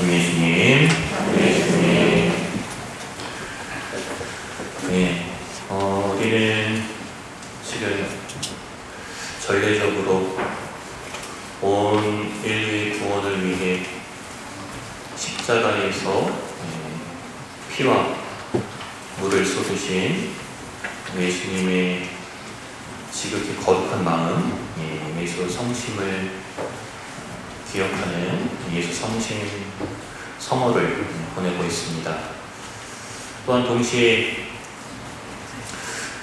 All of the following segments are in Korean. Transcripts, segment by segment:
예수님. 네, 우리는 지금 전례적으로 온 인류의 구원을 위해 십자가에서 피와 물을 쏟으신 예수님의 지극히 거룩한 마음, 예수 성심을 기억하는 예수 성심 성어를 보내고 있습니다. 또한 동시에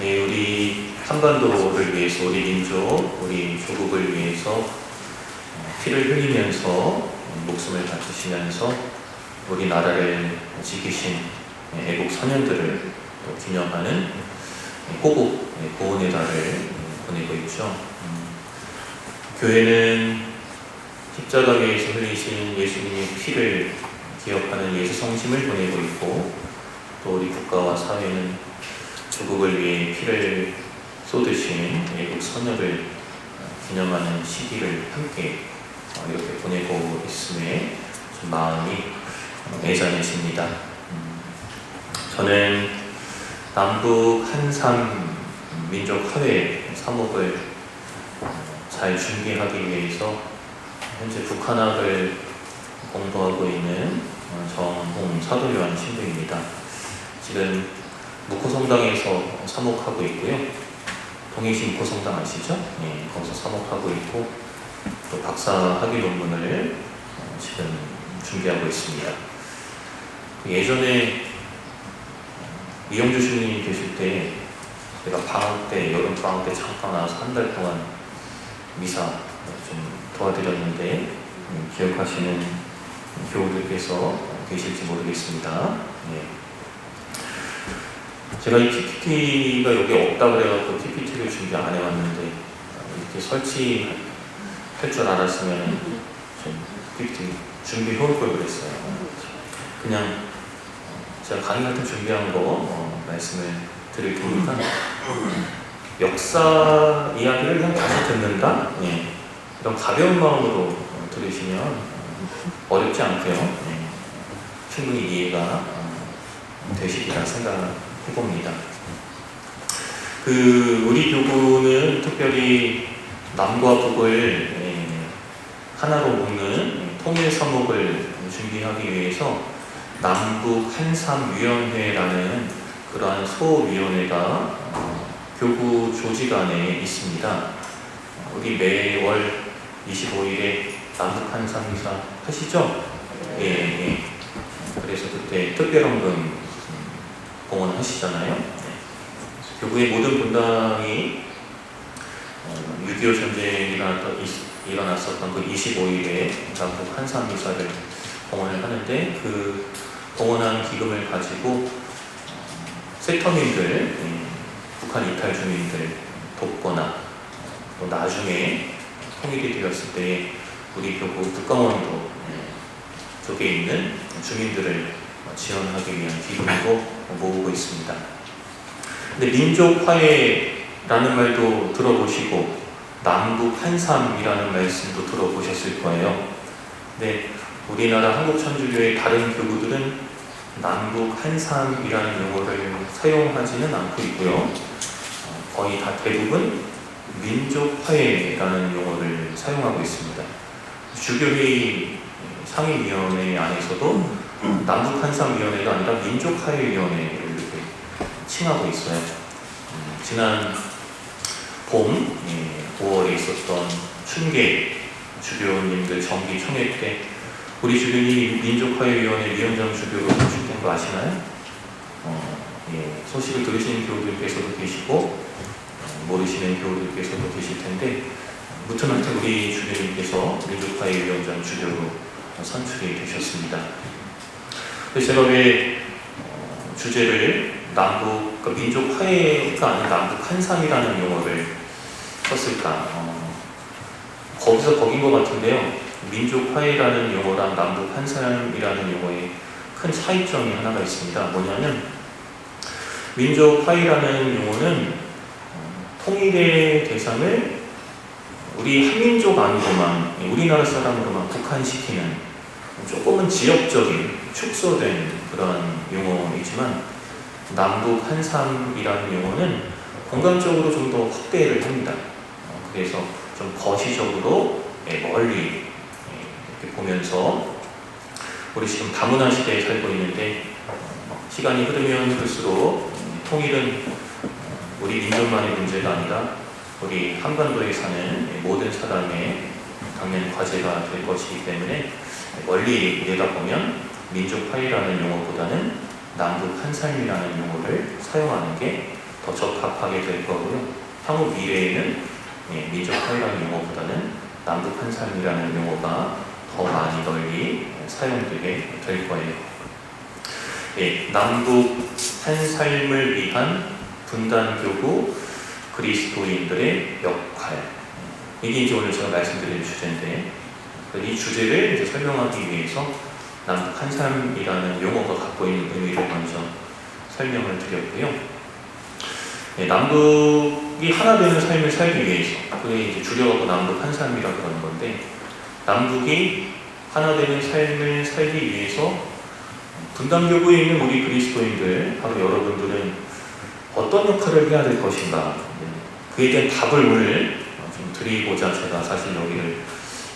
우리 한반도를 위해서, 우리 민족, 우리 조국을 위해서 피를 흘리면서 목숨을 바치시면서 우리나라를 지키신 애국 선현들을 기념하는 호국 구원의 달을 보내고 있죠. 교회는 십자가 위에서 흘리신 예수님의 피를 기억하는 예수 성심을 보내고 있고, 또 우리 국가와 사회는 조국을 위해 피를 쏟으신 애국 선열을 기념하는 시기를 함께 이렇게 보내고 있음에 좀 마음이 애잔해집니다. 저는 남북 한삼 민족 화해 사목을 잘 준비하기 위해서 현재 북한학을 공부하고 있는 정홍 사도요한 신부입니다. 지금 묵호성당에서 사목하고 있고요. 동해시 묵호성당 아시죠? 네, 거기서 사목하고 있고, 또 박사 학위 논문을 지금 준비하고 있습니다. 예전에 이영주 주님이 계실 때 제가 방학 때, 여름 방학 때 잠깐 와서 한 달 동안 미사 좀 도와드렸는데 기억하시는 교우들께서 계실지 모르겠습니다. 네. 제가 이 PPT가 여기 없다 그래갖고 PPT를 준비 안 해왔는데, 이렇게 설치할 줄 알았으면 좀 PPT 준비해 올 걸 그랬어요. 그냥 제가 강의 같은 준비한 거 말씀을 드릴 테니까 역사 이야기를 그냥 다시 듣는다? 네. 이런 가벼운 마음으로 들으시면 어렵지 않고요. 충분히 이해가 되시리라 생각해봅니다. 우리 교구는 특별히 남과 북을 하나로 묶는 통일 서목을 준비하기 위해서 남북 한삼위원회라는 그러한 소위원회가 교구 조직 안에 있습니다. 우리 매월 25일에 남북 한삼미사 하시죠? 예. 그래서 그때 특별헌금 공헌하시잖아요. 교구의 모든 분당이 6.25 전쟁이 일어났었던 그 25일에 남북 한삼미사를 공헌을 하는데, 그 공헌한 기금을 가지고 세터민들, 북한 이탈 주민들 돕거나, 또 나중에 통일이 되었을 때 우리 교구 북강원도 쪽에 있는 주민들을 지원하기 위한 기금으로 모으고 있습니다. 근데 민족화해라는 말도 들어보시고 남북 한삼이라는 말씀도 들어보셨을 거예요. 근데 우리나라 한국천주교의 다른 교구들은 남북 한삼이라는 용어를 사용하지는 않고 있고요. 거의 다 대부분 민족화해라는 용어를 사용하고 있습니다. 주교회의 상임위원회 안에서도 남북 한삼위원회가 아니라 민족화해위원회를 이렇게 칭하고 있어요. 지난 봄 5월에 있었던 춘계 주교님들 정기 총회 때 우리 주교님이 민족화해위원회 위원장 주교로 선출된 거 아시나요? 소식을 들으시는 교우들께서도 계시고 모르시는 교우들께서도 계실 텐데, 무튼 우리 주교님께서 민족화해위원장 주교로 선출이 되셨습니다. 그래서 제가 왜 주제를 남북, 그러니까 민족화해가 아닌 남북 한삼이라는 용어를 썼을까? 거기서 거긴 것 같은데요. 민족화해라는 용어랑 남북 한삼이라는 용어에 큰 차이점이 하나가 있습니다. 뭐냐면 민족화해라는 용어는 통일의 대상을 우리 한민족 안으로만, 우리나라 사람으로만 국한시키는 조금은 지역적인 축소된 그런 용어이지만 남북 한삼이라는 용어는 공간적으로 좀 더 확대를 합니다. 그래서 좀 거시적으로 멀리 이렇게 보면서 우리 지금 다문화 시대에 살고 있는데 시간이 흐르면 흐를수록 통일은 우리 민족만의 문제가 아니라 우리 한반도에 사는 모든 사람의 당연히 과제가 될 것이기 때문에 멀리 내다보면 민족 화해라는 용어보다는 남북 한살이라는 용어를 사용하는 게 더 적합하게 될 거고요. 향후 미래에는 민족 화해라는 용어보다는 남북 한살이라는 용어가 더 많이 널리 사용되게 될 거예요. 남북 한삶을 위한 분단교구 그리스도인들의 역할. 이게 이제 오늘 제가 말씀드릴 주제인데, 이 주제를 이제 설명하기 위해서 남북 한삼이라는 용어가 갖고 있는 의미를 먼저 설명을 드렸고요. 남북이 하나 되는 삶을 살기 위해서, 그게 이제 줄여갖고 남북 한삼이라고 그러는 건데, 남북이 하나 되는 삶을 살기 위해서 분단교구에 있는 우리 그리스도인들, 바로 여러분들은 어떤 역할을 해야 될 것인가, 그에 대한 답을 오늘 좀 드리고자 제가 사실 여기를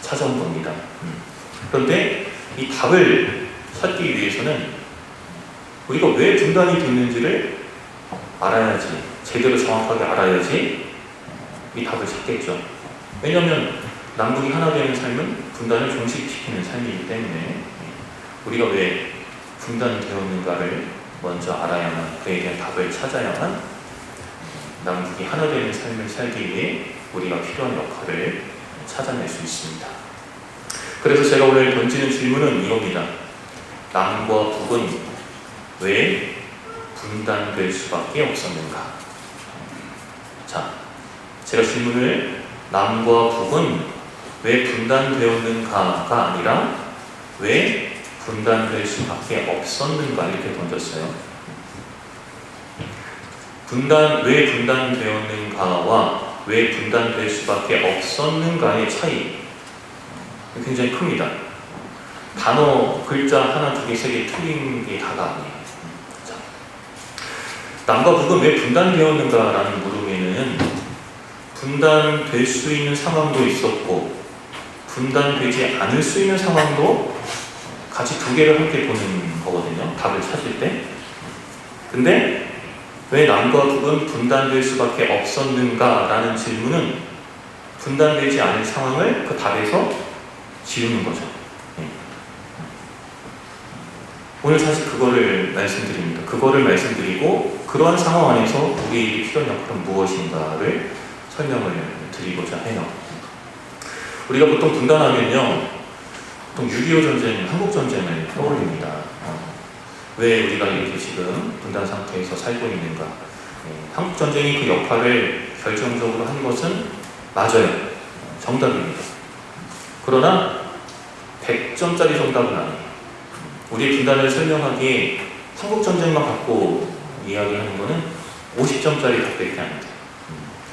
찾아온 겁니다. 그런데 이 답을 찾기 위해서는 우리가 왜 분단이 됐는지를 알아야지, 제대로 정확하게 알아야지 이 답을 찾겠죠. 왜냐하면 남북이 하나 되는 삶은 분단을 종식시키는 삶이기 때문에 우리가 왜 분단되었는가를 먼저 알아야만, 그에 대한 답을 찾아야만 남북이 하나 되는 삶을 살기 위해 우리가 필요한 역할을 찾아낼 수 있습니다. 그래서 제가 오늘 던지는 질문은 이겁니다. 남과 북은 왜 분단될 수밖에 없었는가? 자, 제가 질문을 남과 북은 왜 분단되었는가가 아니라 왜 분단될 수밖에 없었는가 이렇게 던졌어요. 왜 분단되었는가와 왜 분단될 수밖에 없었는가의 차이 굉장히 큽니다. 단어, 글자 하나, 두 개, 세 개 틀린 게 다가 아니에요. 자, 남과 북은 왜 분단되었는가라는 물음에는 분단될 수 있는 상황도 있었고 분단되지 않을 수 있는 상황도 같이 두 개를 함께 보는 거거든요. 답을 찾을 때. 근데 왜 남과 북은 분단될 수밖에 없었는가라는 질문은 분단되지 않을 상황을 그 답에서 지우는 거죠. 오늘 사실 그거를 말씀드립니다. 그거를 말씀드리고 그러한 상황 안에서 우리에게 필요한 역할은 무엇인가를 설명을 드리고자 해요. 우리가 보통 분단하면요, 보통 6.25 전쟁, 한국 전쟁을 떠올립니다. 왜 우리가 이렇게 지금 분단 상태에서 살고 있는가? 한국 전쟁이 그 역할을 결정적으로 한 것은 맞아요. 정답입니다. 그러나 100점짜리 정답은 아니에요. 우리의 분단을 설명하기에 한국 전쟁만 갖고 이야기하는 것은 50점짜리 답밖에 안 돼요.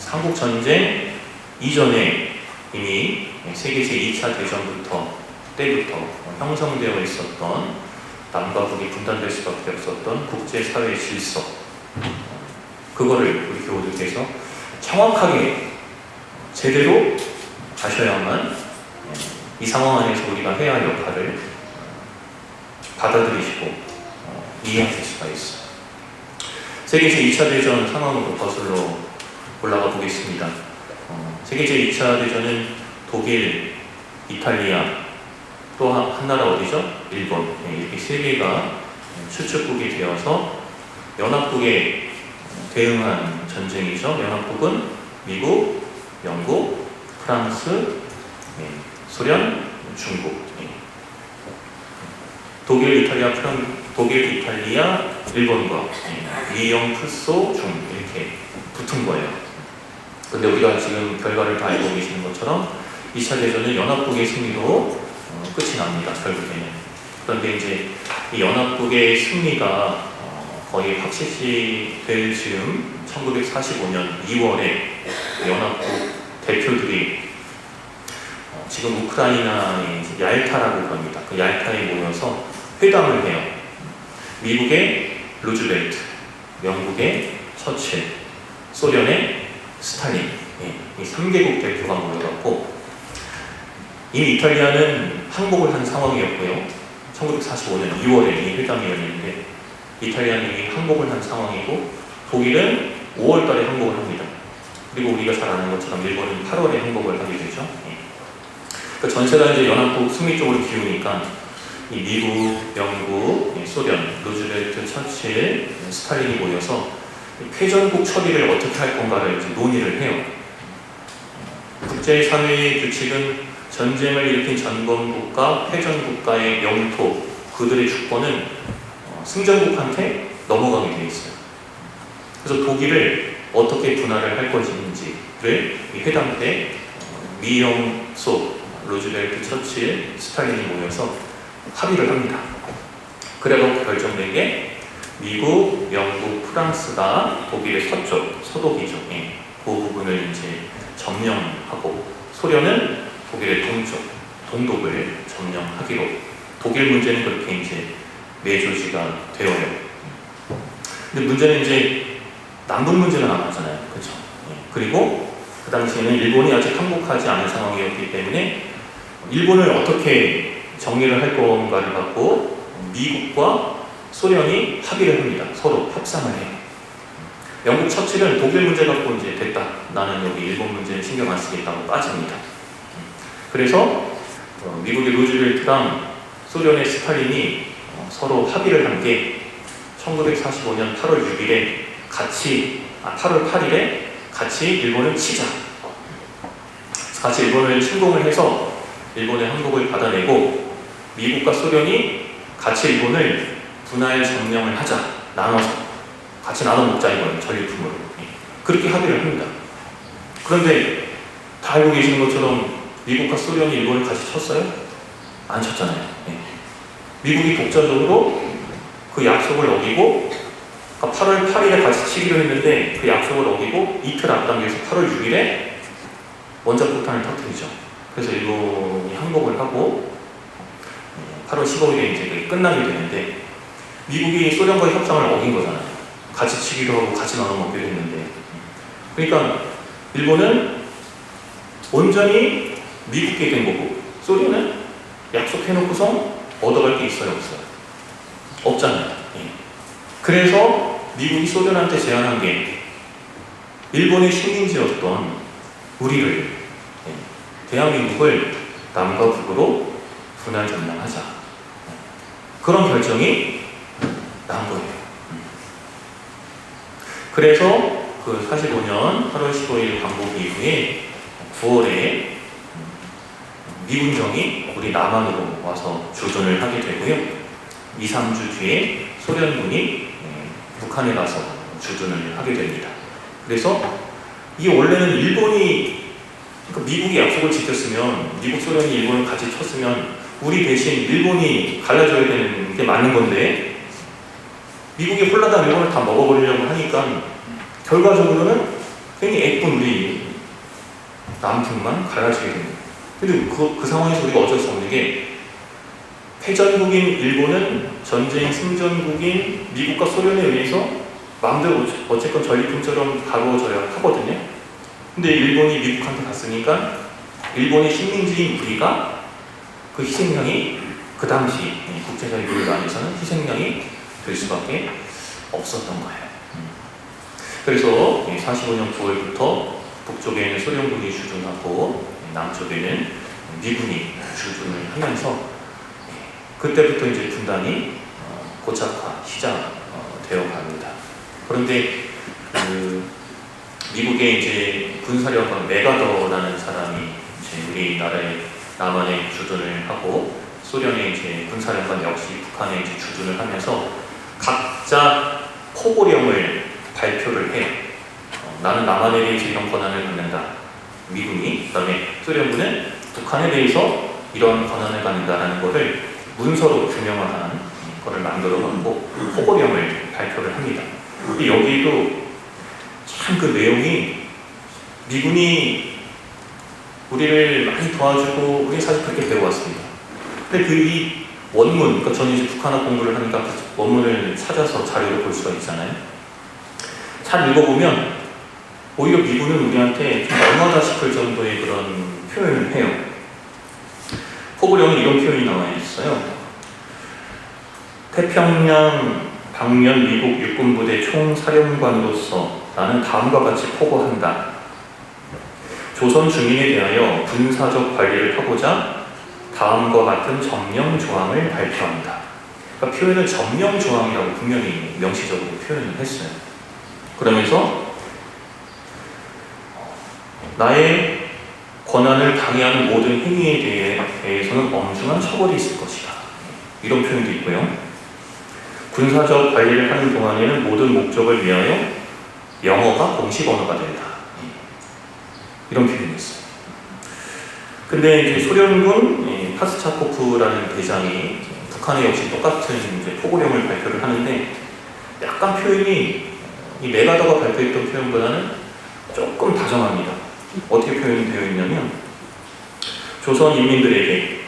한국 전쟁 이전에 이미 세계 제2차 대전부터 때부터 형성되어 있었던 남과 북이 분단될 수밖에 없었던 국제사회 질서, 그거를 우리 교우들께서 정확하게 제대로 아셔야만 이 상황 안에서 우리가 해야 할 역할을 받아들이시고 이해하실 수가 있어요. 세계 제2차 대전 상황으로 거슬러 올라가 보겠습니다. 세계 제2차 대전은 독일, 이탈리아, 또 한 나라 어디죠? 일본. 이렇게 세 개가 추측국이 되어서 연합국에 대응한 전쟁이죠. 연합국은 미국, 영국, 프랑스, 소련, 중국. 독일, 이탈리아, 일본과 미영, 프소, 중 이렇게 붙은 거예요. 근데 우리가 지금 결과를 다 알고 계시는 것처럼 2차 대전은 연합국의 승리로 끝이 납니다. 결국에는. 그런데 이제 이 연합국의 승리가 거의 확실시 될 즈음 1945년 2월에 연합국 대표들이 지금 우크라이나의 얄타라고 합니다. 그 얄타에 모여서 회담을 해요. 미국의 루즈벨트, 영국의 처칠, 소련의 스탈린, 이 3개국 대표가 모여갖고 이미 이탈리아는 항복을 한 상황이었고요. 1945년 2월에 이 회담이 열리는데 이탈리아는 이미 항복을 한 상황이고 독일은 5월달에 항복을 합니다. 그리고 우리가 잘 아는 것처럼 일본은 8월에 항복을 하게 되죠. 그러니까 전세가 이제 연합국 승리 쪽으로 기우니까 이 미국, 영국, 소련, 루즈벨트, 처칠, 스탈린이 모여서 패전국 처리를 어떻게 할 건가를 이제 논의를 해요. 국제사회의 규칙은 전쟁을 일으킨 전범국가, 패전국가의 영토, 그들의 주권은 승전국한테 넘어가게 되어 있어요. 그래서 독일을 어떻게 분할을 할 것인지를 이 회담 때 미영소, 루즈벨트, 처칠, 스탈린이 모여서 합의를 합니다. 그래서 결정된 게 미국, 영국, 프랑스가 독일의 서쪽, 서독이죠. 그 부분을 이제 점령하고 소련은 독일의 동쪽, 동독을 점령하기로 독일 문제는 그렇게 이제 매조지가 되어요. 근데 문제는 이제 남북 문제가 남았잖아요. 그렇죠? 그리고 그 당시에는 일본이 아직 항복하지 않은 상황이었기 때문에 일본을 어떻게 정리를 할 건가를 갖고 미국과 소련이 합의를 합니다. 서로 협상을 해요. 영국 처칠은 독일 문제 갖고 이제 됐다. 나는 여기 일본 문제는 신경 안 쓰겠다고 빠집니다. 그래서 미국의 루즈벨트랑 소련의 스탈린이 서로 합의를 한 게 1945년 8월 6일에 같이 8월 8일에 같이 일본을 치자. 같이 일본을 침공을 해서 일본의 항복을 받아내고 미국과 소련이 같이 일본을 분할 점령을 하자. 나눠서 같이 나눠 먹자 이거예요. 전리품으로. 그렇게 합의를 합니다. 그런데 다 알고 계시는 것처럼 미국과 소련이 일본을 같이 쳤어요? 안 쳤잖아요. 미국이 독자적으로 그 약속을 어기고 8월 8일에 같이 치기로 했는데 그 약속을 어기고 이틀 앞당겨서 8월 6일에 원자폭탄을 터뜨리죠. 그래서 일본이 항복을 하고 8월 15일에 이제 그게 끝나게 되는데 미국이 소련과의 협상을 어긴 거잖아요. 같이 치기로 하고 같이 나눠 먹기로 했는데 그러니까 일본은 온전히 미국게 된 거고 소련은 약속해놓고서 얻어갈 게 있어요? 없어요? 없잖아요. 그래서 미국이 소련한테 제안한 게 일본의 식민지였던 우리를 대한민국을 남과 북으로 분할 점령하자. 그런 결정이 난 거예요. 그래서 그 45년 8월 15일 광복 이후에 9월에 미군정이 우리 남한으로 와서 주둔을 하게 되고요. 2, 3주 뒤에 소련군이 북한에 가서 주둔을 하게 됩니다. 그래서 이 원래는 일본이 그러니까 미국이 약속을 지켰으면 미국, 소련이 일본을 같이 쳤으면 우리 대신 일본이 갈라져야 되는 게 맞는 건데 미국이 홀라당 일본을 다 먹어버리려고 하니까 결과적으로는 괜히 애쁜 우리 남북만 갈라지게 됩니다. 근데 그 상황에서 우리가 어쩔 수 없는 게 패전국인 일본은 전쟁 승전국인 미국과 소련에 의해서 마음대로 어쨌건 전리품처럼 다루어져야 하거든요. 근데 일본이 미국한테 갔으니까 일본의 식민지인 우리가 그 희생양이 그 당시 국제사회 룰 안에서는 희생양이 될 수밖에 없었던 거예요. 그래서 45년 9월부터 북쪽에는 소련군이 주둔하고 남쪽에는 미군이 주둔을 하면서 그때부터 이제 분단이 고착화, 시작되어 갑니다. 그런데 미국의 이제 군사령관 메가더라는 사람이 이제 우리나라의 남한에 주둔을 하고 소련의 이제 군사령관 역시 북한에 이제 주둔을 하면서 각자 포고령을 발표를 해요. 나는 남한에 대해서 이런 권한을 갖는다. 미군이, 그다음에 소련군은 북한에 대해서 이런 권한을 갖는다라는 것을 문서로 규명화한 것을 만들어갖고 포고령을 발표를 합니다. 여기도 참 그 내용이 미군이 우리를 많이 도와주고 우리 사실 그렇게 배워왔습니다. 근데 그 이 원문, 그러니까 저는 이제 북한어 공부를 하니까 그 원문을 찾아서 자료를 볼 수가 있잖아요. 잘 읽어보면 오히려 미군은 우리한테 좀 너무하다 싶을 정도의 그런 표현을 해요. 포고령은 이런 표현이 나와 있어요. 태평양 방면 미국 육군부대 총사령관으로서 나는 다음과 같이 포고한다. 조선 주민에 대하여 군사적 관리를 하고자 다음과 같은 점령 조항을 발표한다. 그러니까 표현을 점령 조항이라고 분명히 명시적으로 표현을 했어요. 그러면서 나의 권한을 방해하는 모든 행위에 대해서는 엄중한 처벌이 있을 것이다. 이런 표현도 있고요. 군사적 관리를 하는 동안에는 모든 목적을 위하여 영어가 공식 언어가 된다. 이런 표현이 있어요. 근데 이제 소련군 파스차코프라는 대장이 북한에 역시 똑같은 이제 포고령을 발표를 하는데 약간 표현이 이 메가더가 발표했던 표현보다는 조금 다정합니다. 어떻게 표현이 되어 있냐면 조선 인민들이여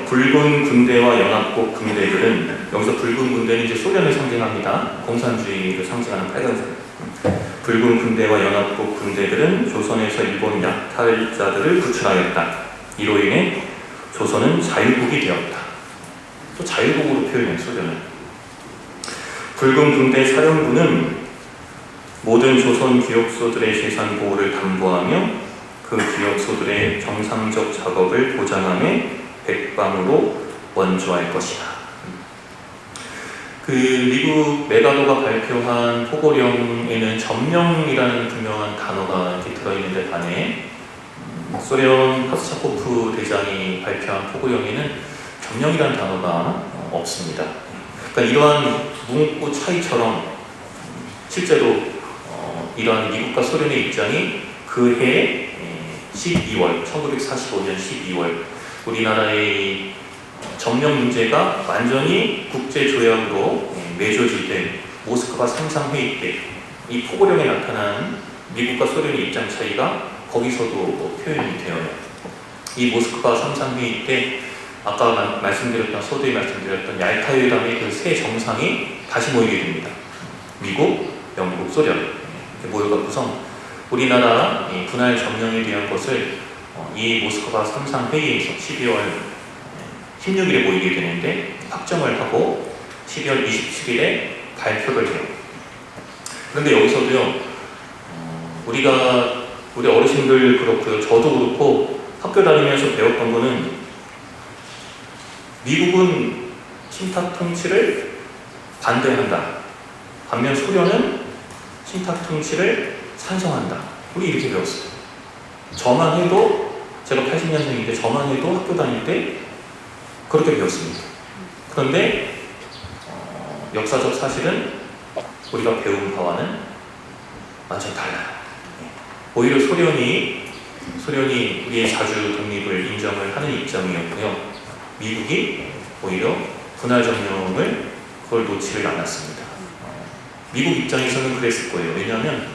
붉은 군대와 연합국 군대들은, 여기서 붉은 군대는 이제 소련을 상징합니다. 공산주의를 상징하는 빨간색. 붉은 군대와 연합국 군대들은 조선에서 일본 약탈자들을 구출하였다. 이로 인해 조선은 자유국이 되었다. 또 자유국으로 표현해요, 소련은. 붉은 군대 사령부는 모든 조선 기업소들의 재산 보호를 담보하며 그 기업소들의 정상적 작업을 보장하며 백방으로 원조할 것이다. 그 미국 메가더가 발표한 포고령에는 점령이라는 분명한 단어가 이렇게 들어있는데 반해 소련 파스차코프 대장이 발표한 포고령에는 점령이라는 단어가 없습니다. 그러니까 이러한 문구 차이처럼 실제로 이러한 미국과 소련의 입장이 그해 12월, 1945년 12월 우리나라의 점령 문제가 완전히 국제조약으로 맺어질 모스크바 상상회의 때 이 포고령에 나타난 미국과 소련의 입장 차이가 거기서도 표현이 되어요. 이 모스크바 상상회의 때 아까 서두에 말씀드렸던 얄타 회담의 그 세 정상이 다시 모이게 됩니다. 미국, 영국, 소련 이렇게 모여갖고서 우리나라 분할 점령에 대한 것을 이 모스크바 상상회의에서 12월 16일에 모이게 되는데 확정을 하고 12월 27일에 발표를 해요. 그런데 여기서도요, 우리 어르신들 그렇고요, 저도 그렇고 학교 다니면서 배웠던 거는 미국은 신탁 통치를 반대한다. 반면 소련은 신탁 통치를 찬성한다. 우리 이렇게 배웠어요. 저만 해도, 제가 80년생인데 저만 해도 학교 다닐 때 그렇게 배웠습니다. 그런데 역사적 사실은 우리가 배운 바와는 완전히 달라요. 오히려 소련이 우리의 자주 독립을 인정을 하는 입장이었고요. 미국이 오히려 분할 점령을 그걸 놓지를 않았습니다. 미국 입장에서는 그랬을 거예요. 왜냐하면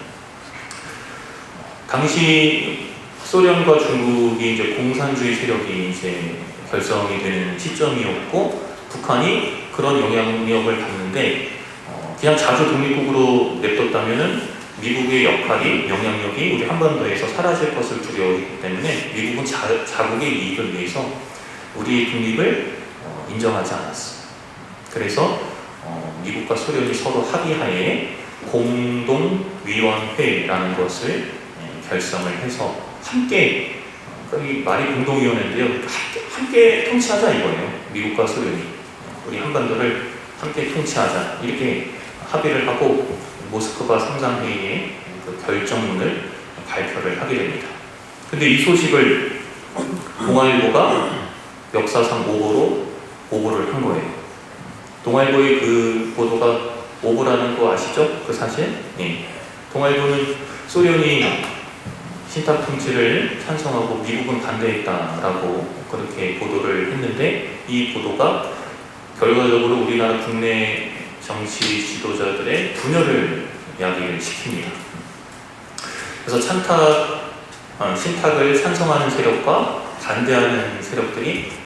당시 소련과 중국이 이제 공산주의 세력이 이제 결성이 되는 시점이었고 북한이 그런 영향력을 받는데 그냥 자주 독립국으로 냅뒀다면은 미국의 영향력이 우리 한반도에서 사라질 것을 두려워했기 때문에 미국은 자국의 이익을 위해서 우리의 독립을 인정하지 않았어요. 그래서 미국과 소련이 서로 합의하에 공동위원회라는 것을 결성을 해서 함께, 이 말이 공동위원회인데요, 함께 통치하자 이거예요. 미국과 소련이 우리 한반도를 함께 통치하자 이렇게 합의를 하고 모스크바 상상회의에 그 결정문을 발표를 하게 됩니다. 근데 이 소식을 동아일보가 역사상 오보를 한 거예요. 동아일보의 그 보도가 오보라는 거 아시죠? 그 사실? 네. 동아일보는 소련이 신탁 통치를 찬성하고 미국은 반대했다라고 그렇게 보도를 했는데 이 보도가 결과적으로 우리나라 국내 정치 지도자들의 분열을 야기를 시킵니다. 그래서 신탁을 찬성하는 세력과 반대하는 세력들이